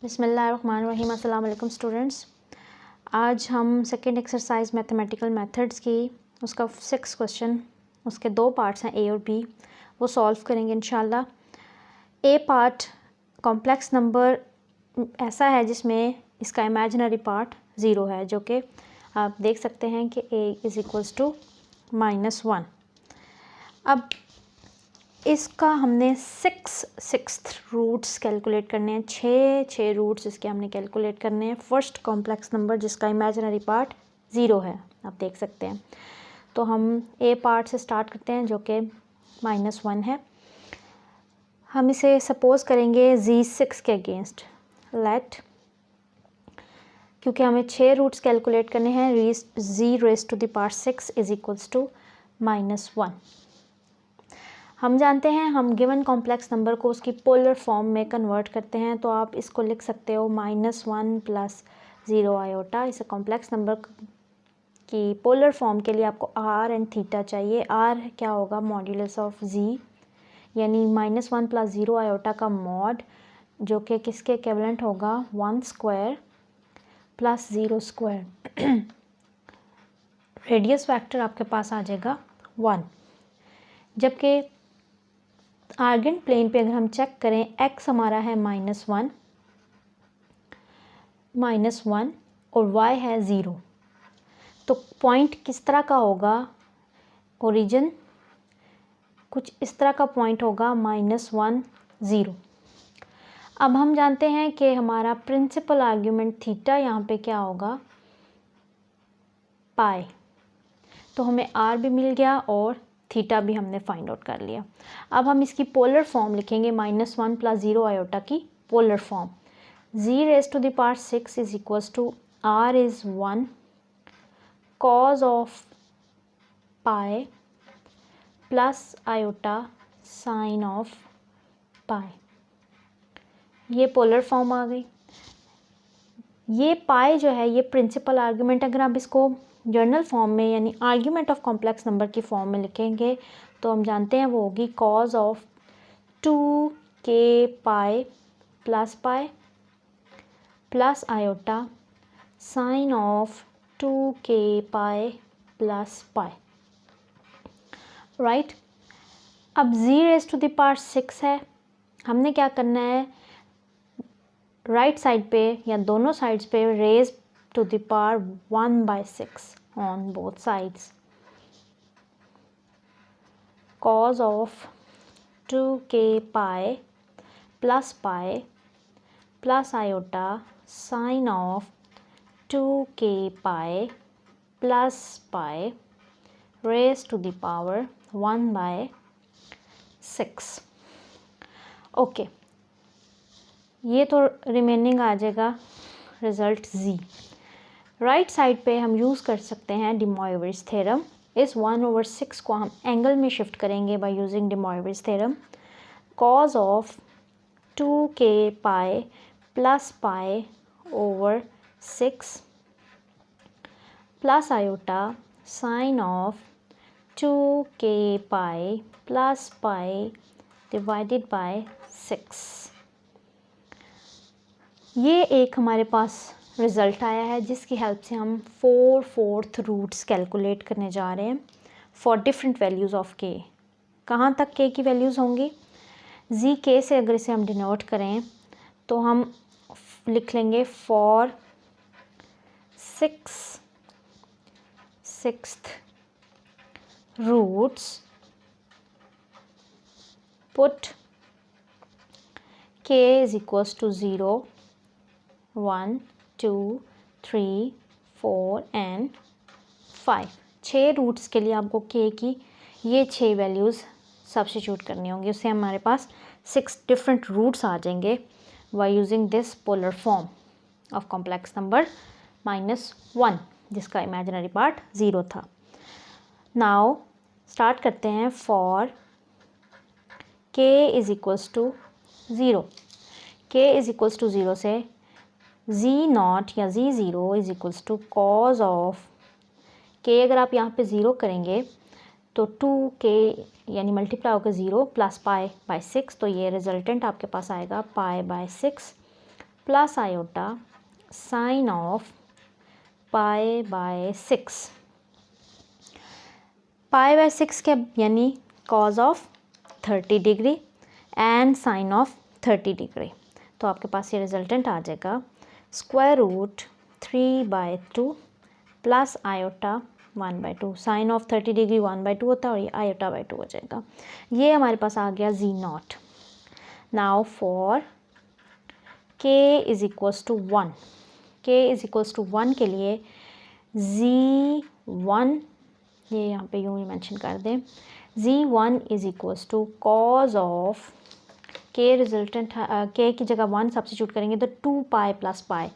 बिस्मिल्लाहिर्रहमानिर्रहीम। अस्सलाम वालेकुम स्टूडेंट्स। आज हम सेकंड एक्सरसाइज मैथमेटिकल मेथड्स की उसका 6 क्वेश्चन, उसके 2 पार्ट्स हैं ए और बी, वो सॉल्व करेंगे इंशाल्लाह। ए पार्ट कॉम्प्लेक्स नंबर ऐसा है जिसमें इसका इमेजिनरी पार्ट 0 है, जो कि आप देख सकते हैं कि a इज़ इक्वल्स टू -1। अब इसका हमने सिक्स्थ रूट्स कैलकुलेट करने हैं। छः रूट्स इसके हमने कैलकुलेट करने हैं। फर्स्ट कॉम्प्लेक्स नंबर जिसका इमेजिनरी पार्ट 0 है, आप देख सकते हैं। तो हम ए पार्ट से स्टार्ट करते हैं जो कि -1 है। हम इसे सपोज करेंगे z6 के अगेंस्ट। लेट, क्योंकि हमें 6 रूट्स कैलकुलेट करने हैं, z raise to the power 6 is equals to -1। हम जानते हैं हम गिवन कॉम्प्लेक्स नंबर को उसकी पोलर फॉर्म में कन्वर्ट करते हैं, तो आप इसको लिख सकते हो -1 + 0 आयोटा। इस कॉम्प्लेक्स नंबर की पोलर फॉर्म के लिए आपको r एंड थीटा चाहिए। r क्या होगा? मॉड्यूलस ऑफ z, यानी -1 + 0 आयोटा का मॉड, जो कि किसके इक्विवेलेंट होगा? 1² + 0²। रेडियस फैक्टर आपके पास आ जाएगा 1। जबकि आर्गेंट प्लेन पे अगर हम चेक करें, x हमारा है -1 और y है 0, तो पॉइंट किस तरह का होगा? ओरिजिन कुछ इस तरह का पॉइंट होगा, -1 0। अब हम जानते हैं कि हमारा प्रिंसिपल आर्ग्यूमेंट थीटा यहाँ पे क्या होगा? पाई। तो हमें r भी मिल गया और थीटा भी हमने फाइंड आउट कर लिया। अब हम इसकी पोलर फॉर्म लिखेंगे, -1 + 0 आयोटा की polar form. z raise to the power 6 is equals to r is 1 cos of pi plus iota sine of pi. ये पोलर फॉर्म आ गई। ये पाई जो है ये प्रिंसिपल आर्ग्यूमेंट, अगर आप इसको जर्नल फॉर्म में यानी आर्ग्यूमेंट ऑफ कॉम्प्लेक्स नंबर की फॉर्म में लिखेंगे तो हम जानते हैं वो होगी cos of 2k pi plus pi plus iota sine of 2k pi plus pi. Right. अब z raise to the power 6 है, हमने क्या करना है? राइट साइड पे या दोनों साइड्स पे raise to the power 1/6 on both sides. cos of 2k pi plus pi plus iota sine of 2k pi plus pi raise to the power 1/6। Okay, ये तो रिमेनिंग आ जाएगा रिज़ल्ट z। राइट साइड पे हम use कर सकते हैं day Moivre's theorem. इस 1/6 को हम एंगल में शिफ्ट करेंगे by using de Moivre's theorem. cos of 2k pi plus pi over 6 plus iota sine of 2k pi plus pi divided by 6। ये एक हमारे पास रिज़ल्ट आया है जिसकी हेल्प से हम 4 रूट्स कैलकुलेट करने जा रहे हैं for different values of k। कहाँ तक k की वैल्यूज़ होंगी? z k से अगर इसे हम डिनोट करें तो हम लिख लेंगे for 6th roots put k is equals to 0 1 2 3 4 and 5। 6 roots के लिए आपको k की ये 6 वैल्यूज़ सब्स्टिट्यूट करनी होंगी। उससे हमारे पास 6 डिफरेंट रूट्स आ जाएंगे by using this polar form of complex number -1 जिसका इमेजिनरी पार्ट 0 था। नाउ स्टार्ट करते हैं for k is equals to 0। k is equals to 0 से z0 या z0 is equals to cos of k। अगर आप यहाँ पे 0 करेंगे तो 2k यानी मल्टीप्लाई होकर 0 प्लस पाई बाय 6, तो ये रिजल्टेंट आपके पास आएगा pi by 6 plus iota sine of π/6। π/6 क्या, यानी cos of 30 degree and sine of 30 degree. तो आपके पास ये रिजल्टेंट आ जाएगा square root 3/2 plus iota 1/2। Sine of 30 degree 1/2 होता है और ये आयोटा बाई 2 हो जाएगा। ये हमारे पास आ गया Z0। Now for k is equals to 1, k is equals to 1 के लिए Z1, ये यहाँ पे यूँ ही मेंशन कर दें, Z1 is equals to cos of k, resultant k की जगह 1 सब्स्टिट्यूट करेंगे तो 2π प्लस पाई,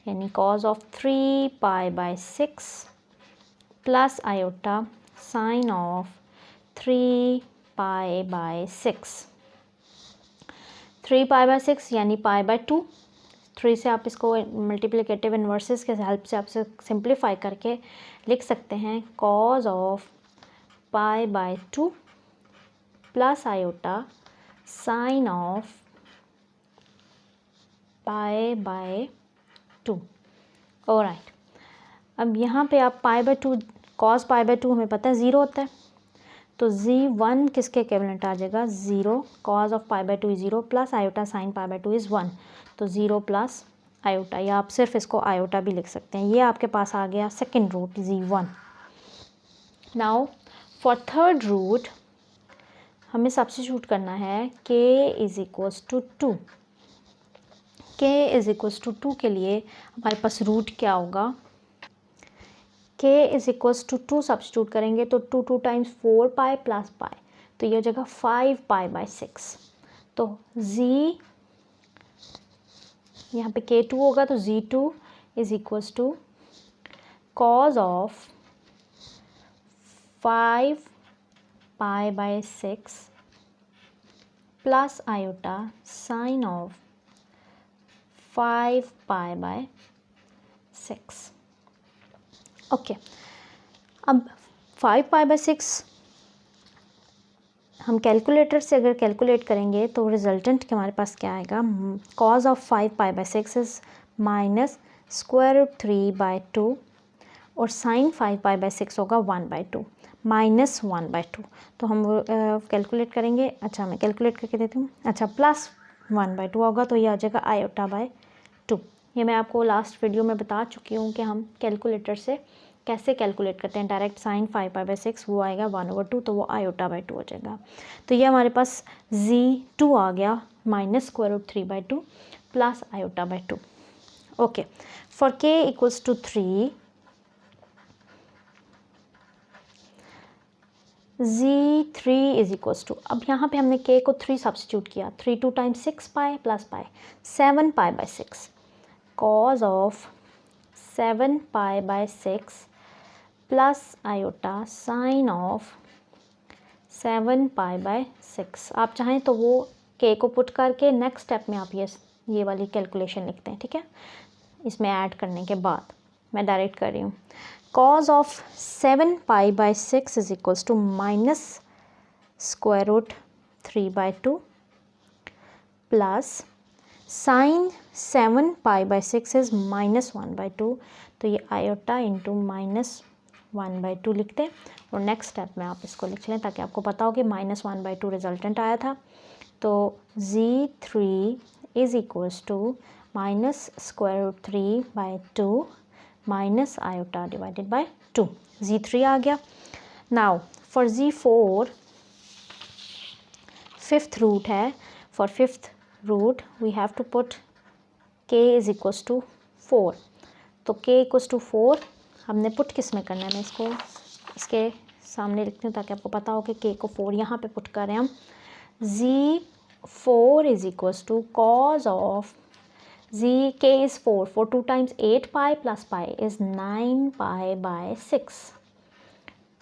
यानी cos of 3π/6 plus iota sine of 3π/6। 3π/6 यानी π/2। 3 से आप इसको मल्टीप्लिकेटिव इन्वर्सेस के हेल्प से आप सिंप्लीफाई करके लिख सकते हैं cos of π/2 plus iota sine of π/2। Alright, अब यहाँ पे आप π/2, कॉस π/2 हमें पता है 0 होता है, तो Z1 किसके इक्विवेलेंट आ जाएगा 0, cos of π/2 is 0 plus iota sine π/2 is 1, तो 0 प्लस आयोटा, या आप सिर्फ इसको आयोटा भी लिख सकते हैं। ये आपके पास आ गया second root Z1। Now for third root हमें सब्स्टिट्यूट करना है k is equals to 2। k is equals to 2 के लिए हमारे पास रूट क्या होगा, k is equals to 2 substitute करेंगे तो 2 टाइम्स 4π प्लस पाई, तो ये हो जाएगा 5π/6। तो z, यहाँ पे k2 होगा तो Z2 is equals to cos of 5π/6 plus iota sine of 5π/6। Okay, अब 5π/6 हम कैलकुलेटर से अगर कैलकुलेट करेंगे तो रिजल्टेंट के हमारे पास क्या आएगा, cos of 5π/6 is minus square root 3/2 और साइन 5π/6 होगा 1/2 माइनस 1/2। तो हम कैलकुलेट करेंगे, अच्छा मैं कैलकुलेट करके देती हूँ, अच्छा प्लस 1/2 होगा तो ये आ जाएगा आयोटा बाय 2। ये मैं आपको लास्ट वीडियो में बता चुकी हूँ कि हम कैलकुलेटर से कैसे कैलकुलेट करते हैं। डायरेक्ट साइन 5π/6 वो आएगा 1/2, तो वो आयोटा बाय 2 हो जाएगा। तो ये हमारे पास Z2 आ गया minus square root 3/2 plus iota by 2। Okay, for k equals to 3 Z3 is equals to, अब यहाँ पे हमने k को 3 सब्स्टिट्यूट किया, 3 2 times 6π plus pi 7π/6, cos of 7π/6 plus iota sine of 7π/6। आप चाहें तो वो k को पुट करके नेक्स्ट स्टेप में आप ये वाली कैलकुलेशन लिखते हैं, ठीक है, इसमें ऐड करने के बाद मैं डायरेक्ट कर रही हूँ। Cos of 7π/6 is equals to minus square root 3/2 plus sine 7π/6 is minus 1/2, तो ये आयोटा इंटू माइनस 1/2 लिखते हैं और नेक्स्ट स्टेप में आप इसको लिख लें ताकि आपको पता हो कि माइनस 1/2 रिजल्टेंट आया था। तो Z3 is equals to minus square root 3/2 minus iota divided by 2, Z3 आ गया। Now for Z4 fifth root है, for fifth root we have to put k is equals to 4। तो k इक्वल्स टू 4 हमने put किस में करना है, मैं इसको इसके सामने लिखती हूँ ताकि आपको पता हो कि k को 4 यहाँ पे पुट करें हम। Z4 is equals to cos of k is 4, 2 times 8π plus pi is 9π/6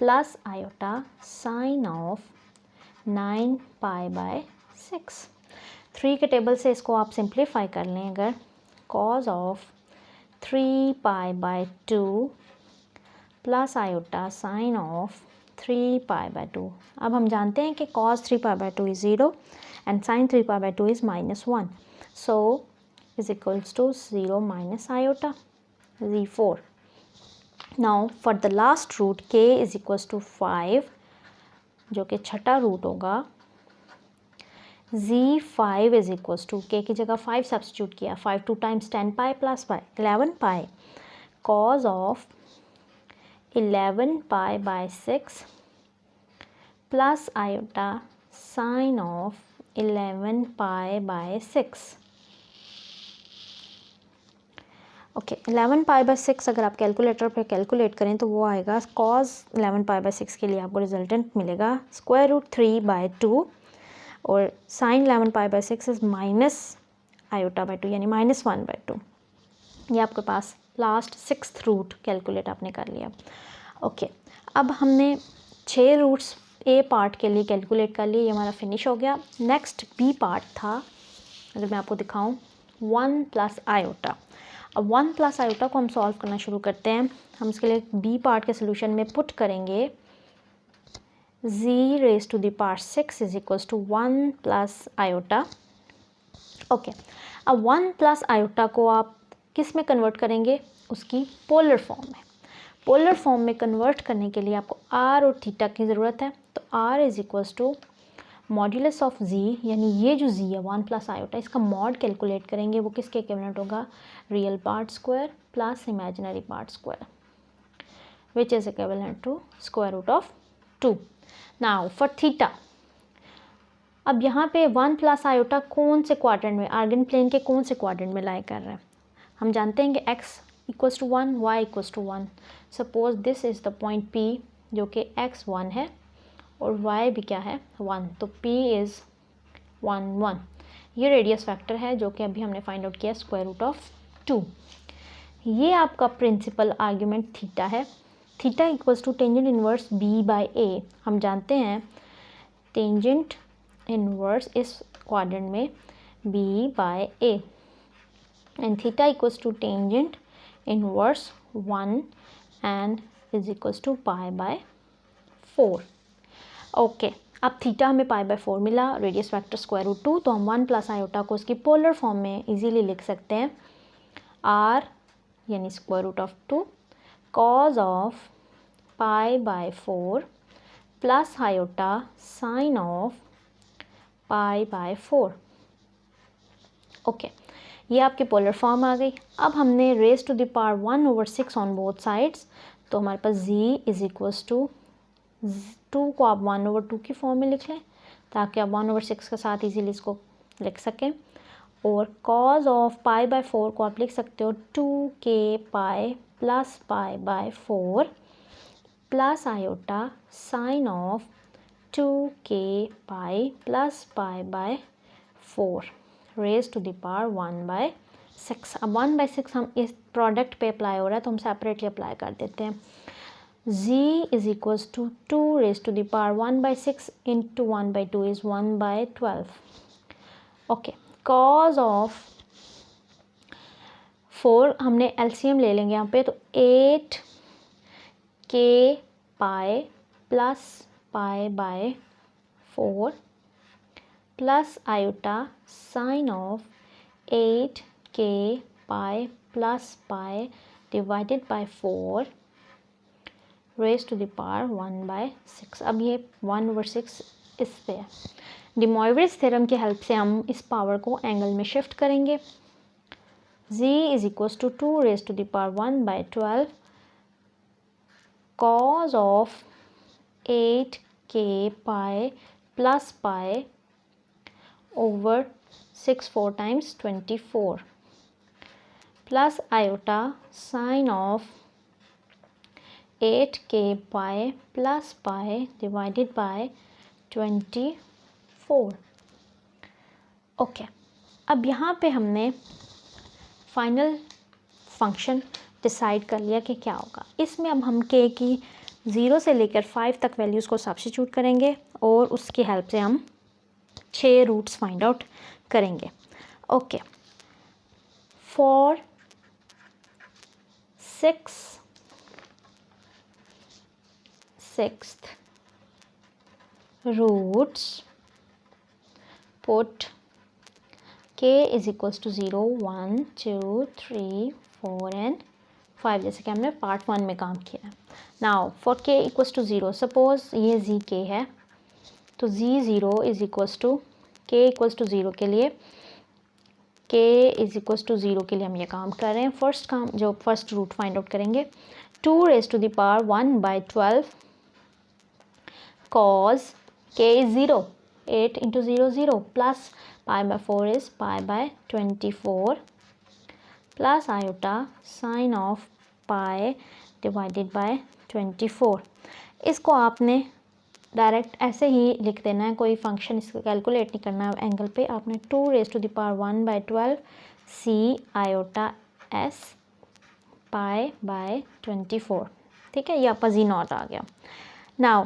plus iota sine of 9π/6। 3 के टेबल से इसको आप सिंप्लीफाई कर लें अगर, cos of 3π/2 plus iota sine of 3π/2। अब हम जानते हैं कि cos 3π/2 is 0 and sin 3π/2 is -1, so is equals to 0 minus iota z4. Now for the last root k is equals to 5, जो कि छठा रूट होगा, z5 is equals to k की जगह 5 सब्स्टिट्यूट किया, 5 2 times 10 pi plus pi 11 pi cos of 11 pi by 6 plus iota sin of 11 pi by 6. Okay 11 pi by 6 अगर आप calculator पे कैलकुलेट करें तो वो आएगा cos 11 पाई बाय 6 के लिए आपको रिजल्टेंट मिलेगा स्क्वायर रूट 3 बाय 2 और sine 11 pi by 6 is minus iota by 2 यानी -1 बाय 2. ये आपके पास लास्ट 6th रूट कैलकुलेट आपने कर लिया. ओके अब हमने 6 रूट्स ए पार्ट के लिए कैलकुलेट कर लिए, ये हमारा फिनिश हो गया. नेक्स्ट बी पार्ट था, अगर मैं आपको दिखाऊं 1 प्लस आयोटा. अब 1 प्लस आयोटा को हम सॉल्व करना शुरू करते हैं. हम इसके लिए बी पार्ट के सोल्यूशन में पुट करेंगे z raise to the power 6 is equals to 1 plus iota. Okay अब 1 प्लस आयोटा को आप किस में कन्वर्ट करेंगे, उसकी पोलर फॉर्म में. पोलर फॉर्म में कन्वर्ट करने के लिए आपको r और थीटा की ज़रूरत है. तो r is equals to modulus of z, यानी ये जो z है 1 प्लस आयोटा, इसका मॉड कैलकुलेट करेंगे. वो किसके इक्विवेलेंट होगा, real part square plus imaginary part square, which is equivalent to square root of 2. Now for theta, अब यहाँ पे 1 प्लस आयोटा कौन से क्वाड्रेंट में, आर्गन प्लेन के कौन से क्वाड्रेंट में लाई कर रहा है. हम जानते हैं कि x equals to 1, y equals to 1. Suppose this is the point P जो कि x 1 है और y भी क्या है 1, तो P इज़ 1 1. ये रेडियस फैक्टर है जो कि अभी हमने फाइंड आउट किया स्क्वायर रूट ऑफ 2. ये आपका प्रिंसिपल आर्ग्यूमेंट थीटा है. Theta equals to tangent inverse b by a. हम जानते हैं टेंजेंट इनवर्स इस क्वाड्रेंट में b by a and theta equals to tangent inverse 1 and is equals to pi by 4. Okay अब theta हमें पाई by 4 मिला, radius factor square root 2, तो हम 1 प्लस आयोटा को उसकी पोलर फॉर्म में इजीली लिख सकते हैं r यानी square root of 2 cos of pi by 4 plus iota sine of pi by 4. Okay ये आपकी पोलर फॉर्म आ गई. अब हमने raise to the power 1/6 on both sides, तो हमारे पास z इज इक्वल्स टू 2 को आप 1/2 की फॉर्म में लिख लें ताकि आप 1/6 के साथ इजीली इसको लिख सकें. और cos ऑफ पाई बाय 4 को आप लिख सकते हो 2k pi plus pi by 4 plus iota sine of 2k pi plus pi by 4 raise to the power 1/6. अब 1/6 हम इस प्रोडक्ट पे अप्लाई हो रहा है तो हम सेपरेटली अप्लाई कर देते हैं. z is equals to 2 raise to the power 1/6 into 1/2 is 1/12. Okay cos of 4 हमने एलसीएम ले लेंगे यहाँ पे, तो 8k pi plus pi by 4 plus iota sine of 8k pi plus pi divided by 4 raise to the power 1/6. अब ये 1/6 इस पे है. डी मोइवरेज थ्योरम की हेल्प से हम इस पावर को एंगल में शिफ्ट करेंगे. z is equals to 2 raise to the power 1/12 cos of 8k pi plus pi over 6 4 times 24 plus iota sine of 8k pi plus pi divided by 24. Okay अब यहाँ पे हमने फाइनल फंक्शन डिसाइड कर लिया कि क्या होगा. इसमें अब हम k की 0 से लेकर 5 तक वैल्यूज़ को सब्स्टिट्यूट करेंगे और उसकी हेल्प से हम 6 रूट्स फाइंड आउट करेंगे. Okay for 6th roots put k is equals to 0 1 2 3 4 and 5, जैसे कि हमने पार्ट 1 में काम किया है। Now for k equals to 0, suppose ये जी के है, तो z 0 is equals to k equals to 0 के लिए k इज इक्वल्स टू 0 के लिए हम ये काम कर रहे हैं। फर्स्ट रूट फाइंड आउट करेंगे, 2 raise to the power 1/12 cos k is 0, 8 into 0 0 plus pi/4 is pi/24 plus iota sin of pi divided by 24। इसको आपने डायरेक्ट ऐसे ही लिख देना है, कोई फंक्शन इसका कैलकुलेट नहीं करना है एंगल पे। आपने 2 raise to the power 1/12 c iota s pi/24, ठीक है, ये आपका जी नॉट आ गया। Now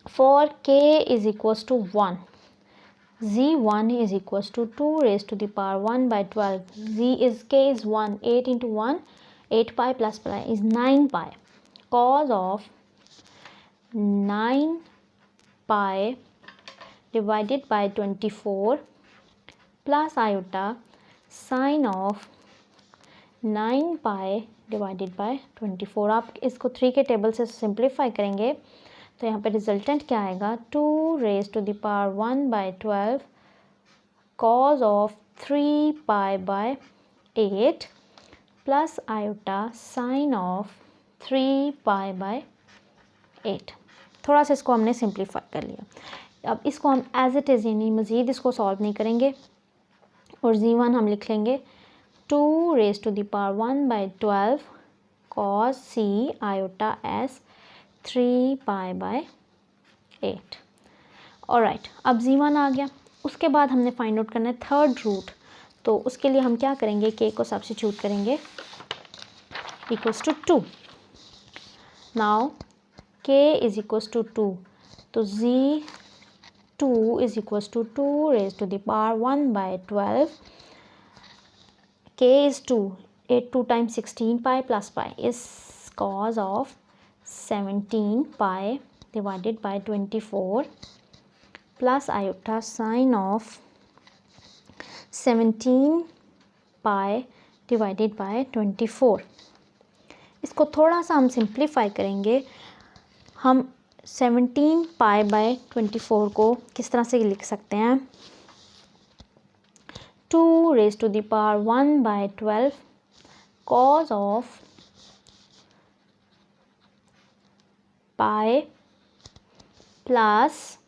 for k is equals to 1, z1 is equals to 2 raise to the power 1/12, k is 1, 8 into 1 8 pi plus pi is 9 pi, cos of 9 pi divided by 24 plus iota sin of 9 pi divided by 24। आप इसको 3 के table से simplify करेंगे तो यहाँ पे resultant क्या आएगा, 2 raise to the power 1/12 cos of 3 pi/8 plus iota sine of 3 pi/8। थोड़ा सा इसको हमने सिंप्लीफाई कर लिया। अब इसको हम एज इट इज़ यानी मज़ीद इसको सॉल्व नहीं करेंगे और z1 हम लिख लेंगे 2 raise to the power 1/12 cos c iota s 3 pi/8। Alright, अब z1 आ गया। उसके बाद हमने फाइंड आउट करना है थर्ड रूट, तो उसके लिए हम क्या करेंगे, k को सब्स्टिट्यूट करेंगे equals to 2। Now k is equals to 2, तो z2 is equals to 2 raise to the power 1/12, k is 2, 8 2 times 16 pi plus pi is cos of 17 pi divided by 24 plus iota sin of 17 pi divided by 24। इसको थोड़ा सा हम simplify करेंगे। हम 17 pi/24 को किस तरह से लिख सकते हैं, 2 raise to the power 1/12 cos of pi plus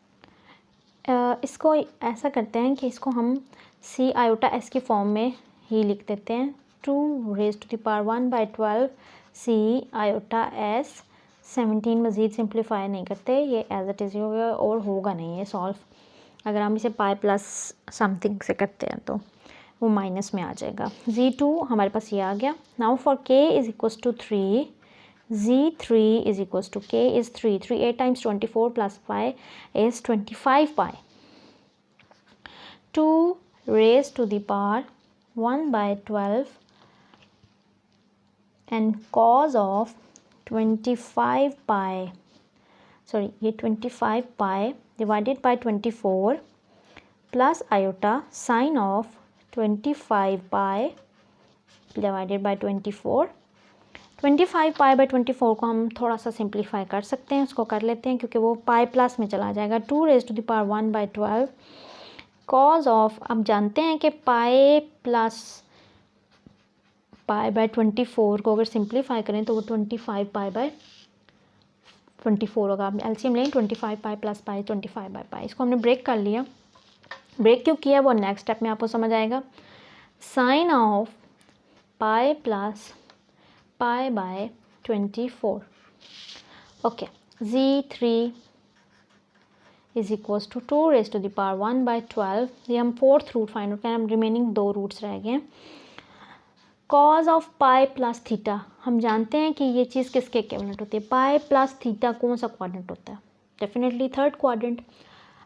इसको ऐसा करते हैं कि इसको हम c आयोटा s की फॉर्म में ही लिख देते हैं, 2 raise to the power 1/12 c iota s। 17 मज़ीद सिंप्लीफाई नहीं करते, ये एज इट इज़ होगा और होगा नहीं ये सॉल्व। अगर हम इसे पाई प्लस समथिंग से करते हैं तो वो माइनस में आ जाएगा। z2 हमारे पास ये आ गया। Now for k is equals to 3, z3 is equals to k is 3, 8 times 24 plus pi is 25 pi, 2 raised to the power 1/12 and cos of 25 pi, sorry ये 25 pi divided by 24 plus iota sin of 25 pi divided by 24। 25 pi/24 को हम थोड़ा सा simplify कर सकते हैं, उसको कर लेते हैं क्योंकि वो पाई प्लस में चला जाएगा। 2 raise to the power 1/12 cos of, अब जानते हैं कि पाई प्लस pi/24 को अगर सिंप्लीफाई करें तो वो 25 pi/24 होगा। आप एलसीएम लें, 25 pi plus pi 25 by pi. इसको हमने ब्रेक कर लिया। ब्रेक क्यों किया वो नेक्स्ट स्टेप में आपको समझ आएगा। Sine of pi plus pi/24। Okay, z3 is equals to 2 raise to the power 1/12। ये हम फोर्थ रूट फाइंड आउट करें, हम रिमेनिंग 2 रूट्स रह गए हैं। Cos of pi plus theta, हम जानते हैं कि ये चीज़ किसके इक्विवेलेंट होती है, पाई प्लस थीटा कौन सा क्वाड्रेंट होता है, डेफिनेटली थर्ड क्वाड्रेंट।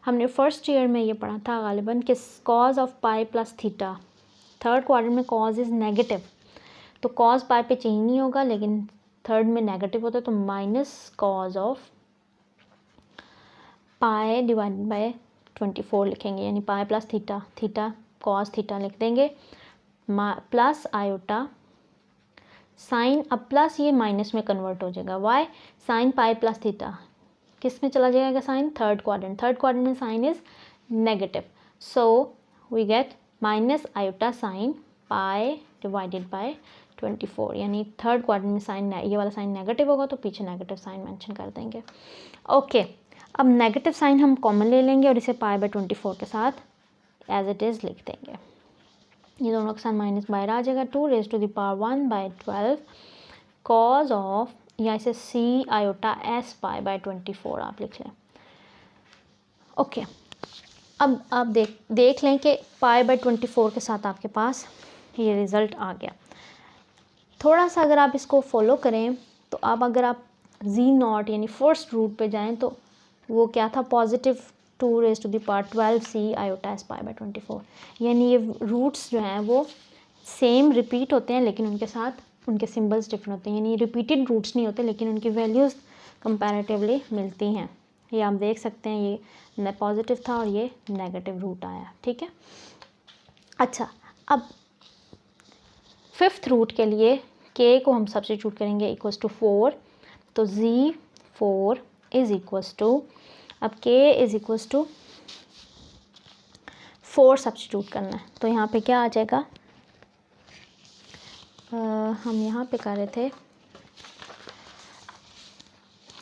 हमने फर्स्ट ईयर में ये पढ़ा था गालिबन कि cause of pi plus theta, third quadrant में कॉज इज़ नेगेटिव, तो कॉज पाई पे चेंज नहीं होगा, लेकिन थर्ड में नेगेटिव होता है तो minus cos of pi divided by 24 लिखेंगे, यानी pi plus theta, theta cos theta लिख देंगे प्लस आयोटा साइन, अब प्लस ये माइनस में कन्वर्ट हो जाएगा, why sine pi plus theta किस में चला जाएगा साइन, थर्ड क्वाड्रेंट में sine is negative, so we get minus iota sine pi divided by 24, यानी थर्ड क्वाड्रेंट में साइन ये वाला साइन नेगेटिव होगा तो पीछे नेगेटिव साइन मेंशन कर देंगे। ओके, अब नेगेटिव साइन हम कॉमन ले लेंगे और इसे पाई बाय 24 के साथ एज इट इज़ लिख देंगे। ये दोनों के साथ माइनस बाहर आ जाएगा, 2 raise to the power 1 by 12 cos of, या इसे C iota S pi by 24 आप लिख लें। ओके, अब आप देख लें कि पाई बाय 24 के साथ आपके पास ये रिज़ल्ट आ गया। थोड़ा सा अगर आप इसको फॉलो करें तो अब अगर आप जी नॉट यानी फर्स्ट रूट पे जाएं तो वो क्या था, positive 2 raise to the power 12 C iota S pi by 24, यानी ये रूट्स जो हैं वो सेम रिपीट होते हैं लेकिन उनके साथ उनके सिंबल्स डिफरेंट होते हैं, यानी रिपीटेड रूट्स नहीं होते लेकिन उनकी वैल्यूज़ कंपैरेटिवली मिलती हैं। ये आप देख सकते हैं, ये पॉजिटिव था और ये नेगेटिव रूट आया, ठीक है। अच्छा, अब फिफ्थ रूट के लिए के को हम सब्स्टिट्यूट करेंगे इक्वल्स टू 4, तो जी 4 इज़ इक्वल्स टू, अब के इज़ इक्वल्स टू 4 सब्स्टिट्यूट करना है, तो यहाँ पे क्या आ जाएगा, हम यहाँ पे कर रहे थे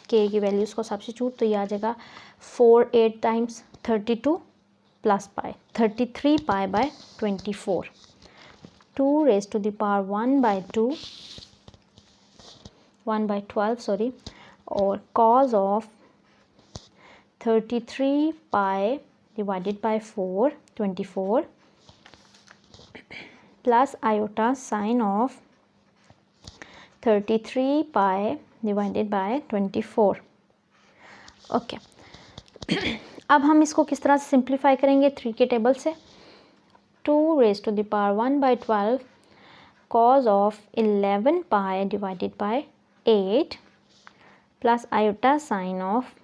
के की वैल्यूज़ को सब्स्टिट्यूट, तो ये आ जाएगा 4 8 times 32 plus pi 33 pi by 24, 2 raise to the power 1 by 12 sorry, और cos of 33 pi divided by 4 24 plus iota sine of 33 pi divided by 24। Okay, अब हम इसको किस तरह से सिंप्लीफाई करेंगे 3 के टेबल से, 2 raise to the power 1 by 12 cos of 11 pi divided by 8 plus iota sine of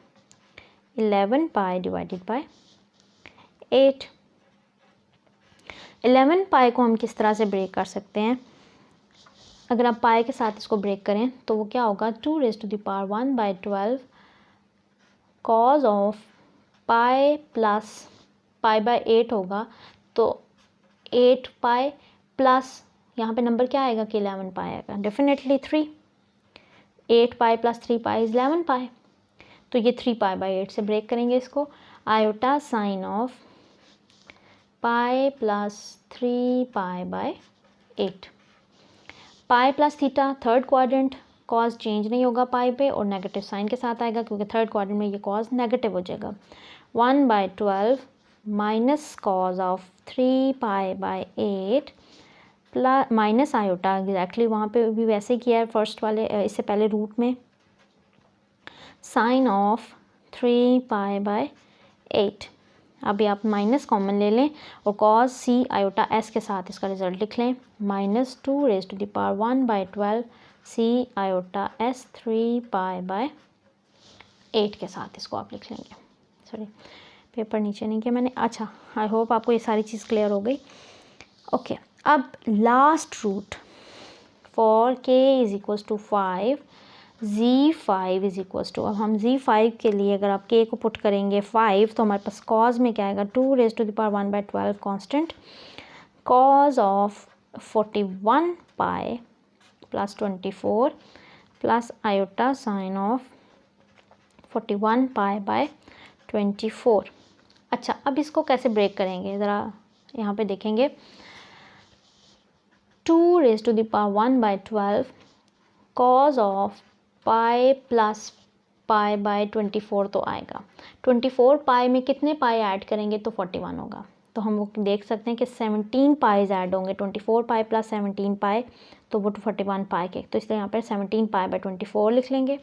11 pi divided by 8। 11 pi को हम किस तरह से ब्रेक कर सकते हैं, अगर आप पाई के साथ इसको ब्रेक करें तो वो क्या होगा, 2 raise to the power 1 by 12 cos of pi plus pi by 8 होगा, तो 8 पाई प्लस यहाँ पे नंबर क्या आएगा कि 11 पाई आएगा, definitely 3, 8 pi plus 3 pi is 11 पाई, तो ये 3 पाई बाय 8 से ब्रेक करेंगे इसको, iota sine of pi plus 3 pi by 8, pi plus theta third quadrant, cause change नहीं होगा पाई पे और नेगेटिव साइन के साथ आएगा क्योंकि थर्ड क्वाड्रेंट में ये कॉज नेगेटिव हो जाएगा, 1 by 12 minus cos of 3 pi by 8 plus minus iota, exactly वहाँ पे भी वैसे किया है फर्स्ट वाले इससे पहले रूट में, साइन ऑफ 3 पाई बाय 8। अभी आप माइनस कॉमन ले लें और कॉज सी आयोटा एस के साथ इसका रिजल्ट लिख लें, minus 2 raise to the power 1 by 12 C iota S 3 pi by 8 के साथ इसको आप लिख लेंगे। सॉरी पेपर नीचे नहीं किया मैंने। अच्छा, आई होप आपको ये सारी चीज़ क्लियर हो गई। ओके, अब last root for K is equals to 5 Z5 is equals to, अब हम Z5 के लिए अगर आप के को पुट करेंगे 5 तो हमारे पास कॉज में क्या आएगा, 2 raise to the power 1 by 12 constant cos of 41 pi plus 24 plus iota sine of 41 pi by 24। अच्छा, अब इसको कैसे ब्रेक करेंगे ज़रा यहाँ पे देखेंगे, 2 raise to the power 1 by 12 cos of pi plus pi by 24 तो आएगा, 24 पाई में कितने पाई ऐड करेंगे तो 41 होगा, तो हम वो देख सकते हैं कि 17 पाइज ऐड होंगे, 24 पाई प्लस 17 पाई तो वो 41 पाई के, तो इसलिए यहाँ पर 17 पाई बाय 24 लिख लेंगे।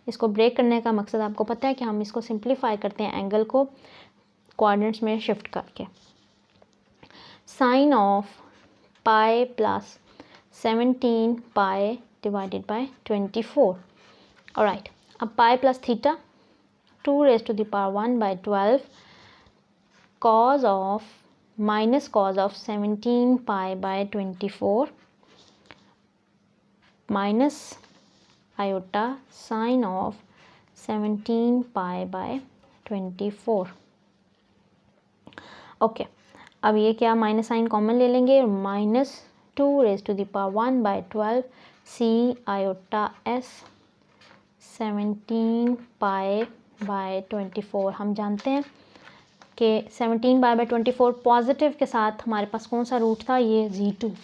इसको ब्रेक करने का मकसद आपको पता है कि हम इसको सिंप्लीफाई करते हैं एंगल को कोऑर्डिनेट्स में शिफ्ट करके, sine of pi plus 17 pi divided by 24। Alright, अब pi plus theta 2 raise to the power 1 by 12 cos of minus cos of 17 pi by 24 minus iota sine of 17 pi by 24। Okay, अब ये क्या, minus sine common ले लेंगे, minus 2 raise to the power 1 by 12 C iota S 17 pi by 24। हम जानते हैं कि 17 pi by 24 positive के साथ हमारे पास कौन सा रूट था, ये Z2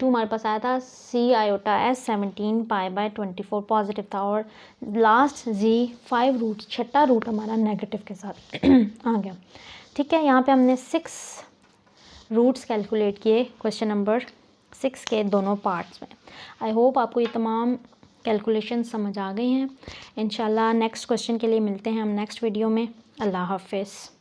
हमारे पास आया था, C iota S 17 pi by 24 positive था, और लास्ट Z5 रूट, छठा रूट हमारा नेगेटिव के साथ आ गया। ठीक है, यहाँ पे हमने 6 रूट्स कैलकुलेट किए क्वेश्चन नंबर 6 के दोनों पार्ट्स में। आई होप आपको ये तमाम कैलकुलेशन समझ आ गई हैं। इंशाल्लाह नेक्स्ट क्वेश्चन के लिए मिलते हैं हम नेक्स्ट वीडियो में। अल्लाह हाफिज़।